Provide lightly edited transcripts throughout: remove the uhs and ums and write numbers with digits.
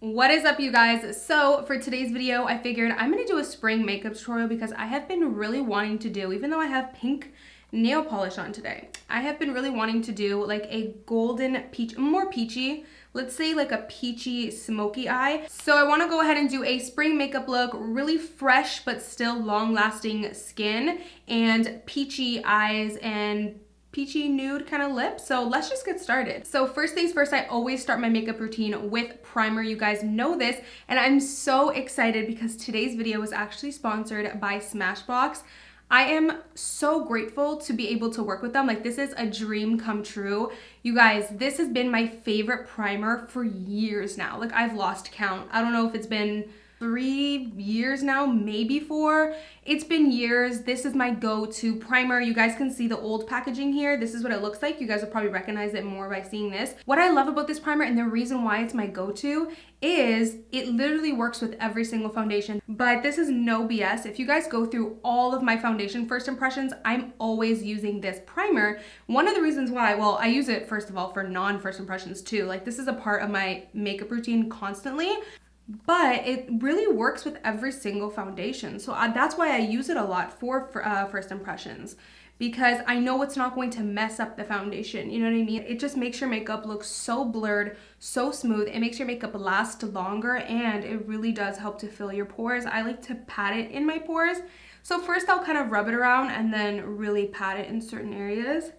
What is up, you guys? So for today's video, I figured I'm gonna do a spring makeup tutorial because I have been really wanting to do, even though I have pink nail polish on today, I have been really wanting to do like a golden peach, more peachy, let's say like a peachy smoky eye. So I wanna go ahead and do a spring makeup look, really fresh but still long lasting skin and peachy eyes and peachy nude kind of lip. So let's just get started. So first things first, I always start my makeup routine with primer. You guys know this, and I'm so excited because today's video is actually sponsored by Smashbox. I am so grateful to be able to work with them. Like, this is a dream come true. You guys, this has been my favorite primer for years now. Like, I've lost count. I don't know if it's been 3 years now, maybe 4. It's been years. This is my go-to primer. You guys can see the old packaging here. This is what it looks like. You guys will probably recognize it more by seeing this. What I love about this primer, and the reason why it's my go-to, is it literally works with every single foundation. But this is no BS. If you guys go through all of my foundation first impressions, I'm always using this primer. One of the reasons why, well, I use it first of all for non-first impressions too. Like, this is a part of my makeup routine constantly. But it really works with every single foundation. So that's why I use it a lot for first impressions, because I know it's not going to mess up the foundation. You know what I mean? It just makes your makeup look so blurred, so smooth. It makes your makeup last longer, and it really does help to fill your pores. I like to pat it in my pores. So first I'll kind of rub it around and then really pat it in certain areas.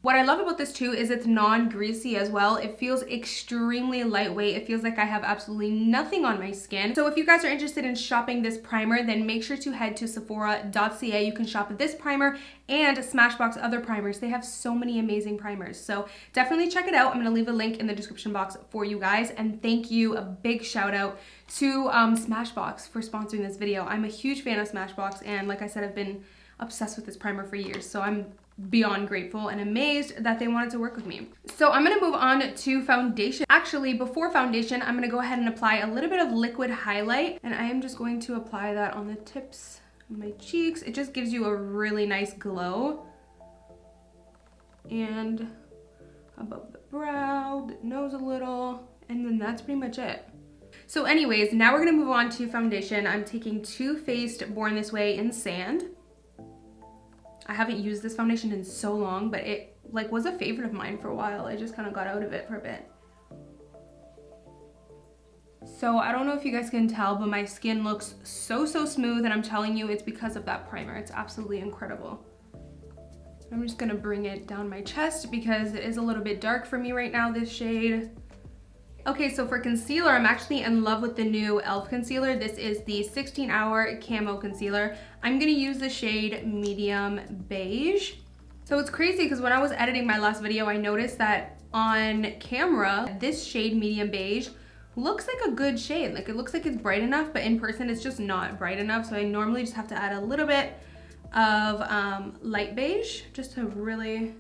What I love about this too is it's non-greasy as well. It feels extremely lightweight. It feels like I have absolutely nothing on my skin. So if you guys are interested in shopping this primer, then make sure to head to Sephora.ca. You can shop this primer and Smashbox other primers. They have so many amazing primers. So definitely check it out. I'm gonna leave a link in the description box for you guys. And thank you, a big shout out to Smashbox for sponsoring this video. I'm a huge fan of Smashbox, and like I said, I've been obsessed with this primer for years. So I'm beyond grateful and amazed that they wanted to work with me. So I'm gonna move on to foundation. Actually, before foundation, I'm gonna go ahead and apply a little bit of liquid highlight, and I am just going to apply that on the tips of my cheeks. It just gives you a really nice glow. And above the brow, the nose a little, and then that's pretty much it. So anyways, now we're gonna move on to foundation. I'm taking Too Faced Born This Way in Sand. I haven't used this foundation in so long, but it like was a favorite of mine for a while. I just kind of got out of it for a bit. So I don't know if you guys can tell, but my skin looks so smooth, and I'm telling you, it's because of that primer. It's absolutely incredible. I'm just gonna bring it down my chest because it is a little bit dark for me right now, this shade. Okay, so for concealer, I'm actually in love with the new e.l.f. concealer. This is the 16-hour camo concealer. I'm gonna use the shade Medium Beige. So it's crazy because when I was editing my last video, I noticed that on camera, this shade Medium Beige looks like a good shade. Like, it looks like it's bright enough, but in person it's just not bright enough. So I normally just have to add a little bit of light beige just to really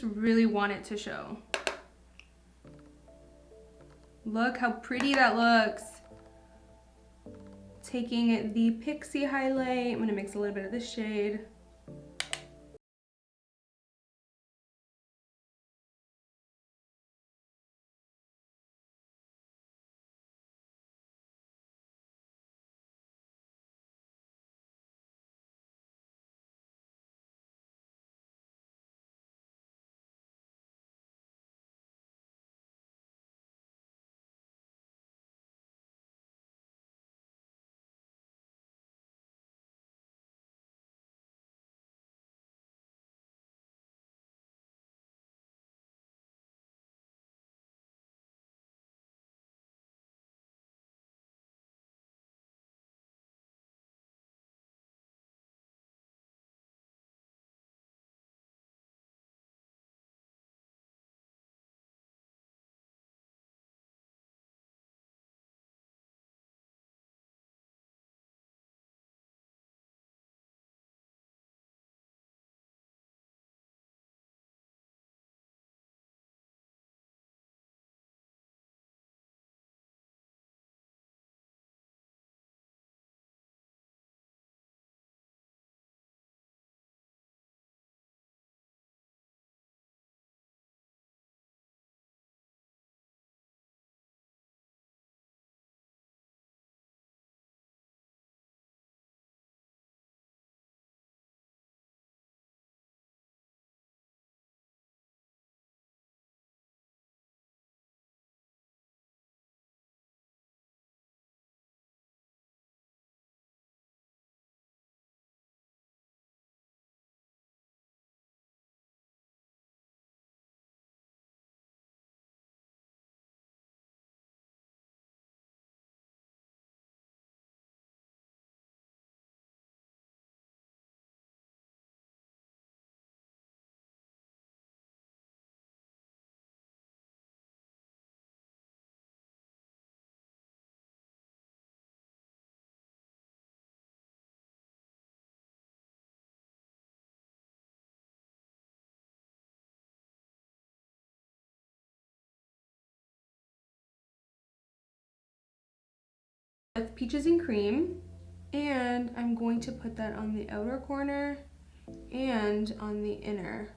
really want it to show. Look how pretty that looks. Taking the Pixi highlight, I'm gonna mix a little bit of this shade. With Peaches and Cream, and I'm going to put that on the outer corner and on the inner.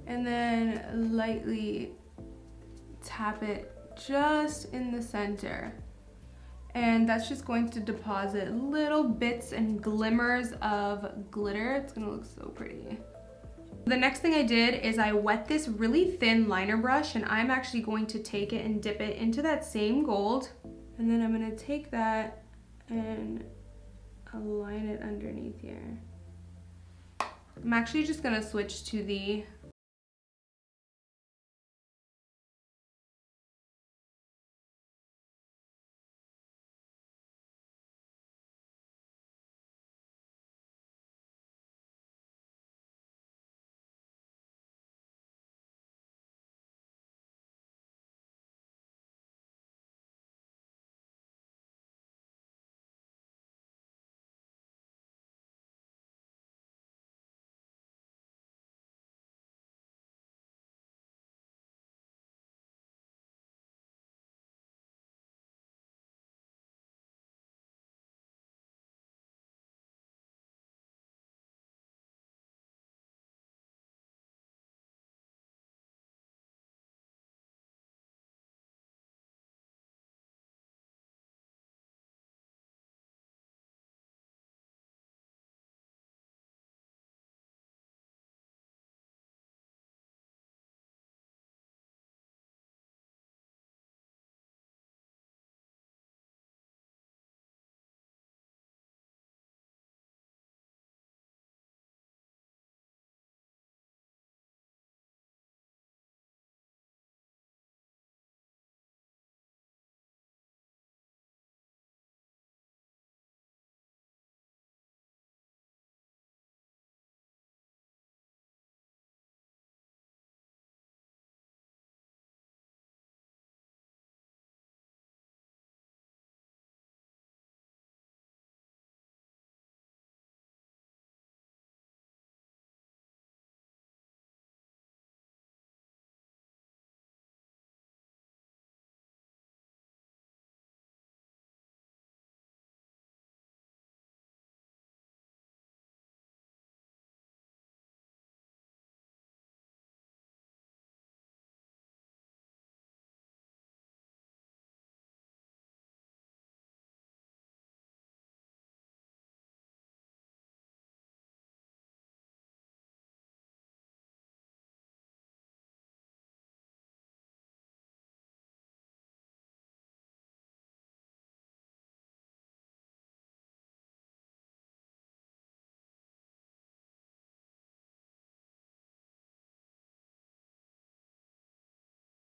And then lightly tap it just in the center. And that's just going to deposit little bits and glimmers of glitter. It's gonna look so pretty. The next thing I did is I wet this really thin liner brush, and I'm actually going to take it and dip it into that same gold. And then I'm gonna take that and align it underneath here. I'm actually just gonna switch to the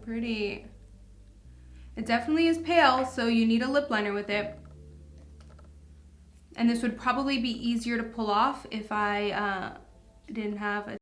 pretty. It definitely is pale, so you need a lip liner with it. And this would probably be easier to pull off if I didn't have a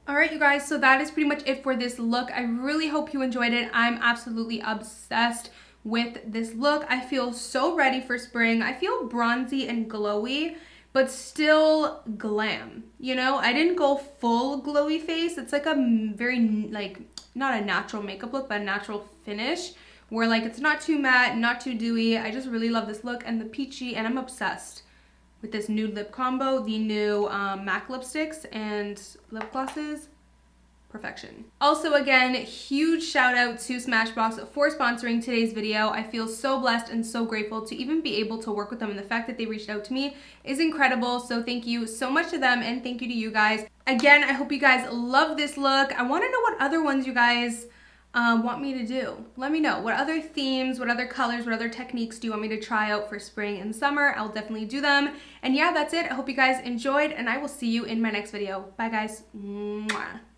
All right, you guys, so that is pretty much it for this look. I really hope you enjoyed it. I'm absolutely obsessed with this look. I feel so ready for spring. I feel bronzy and glowy, but still glam. You know, I didn't go full glowy face. It's like a very, like, not a natural makeup look, but a natural finish where like it's not too matte, not too dewy. I just really love this look and the peachy, and I'm obsessed with this nude lip combo, the new MAC lipsticks and lip glosses. Perfection. Also, again, huge shout out to Smashbox for sponsoring today's video. I feel so blessed and so grateful to even be able to work with them, and the fact that they reached out to me is incredible. So thank you so much to them, and thank you to you guys. Again, I hope you guys love this look. I want to know what other ones you guys want me to do. Let me know. What other themes, what other colors, what other techniques do you want me to try out for spring and summer? I'll definitely do them. And yeah, that's it. I hope you guys enjoyed, and I will see you in my next video. Bye, guys. Mwah.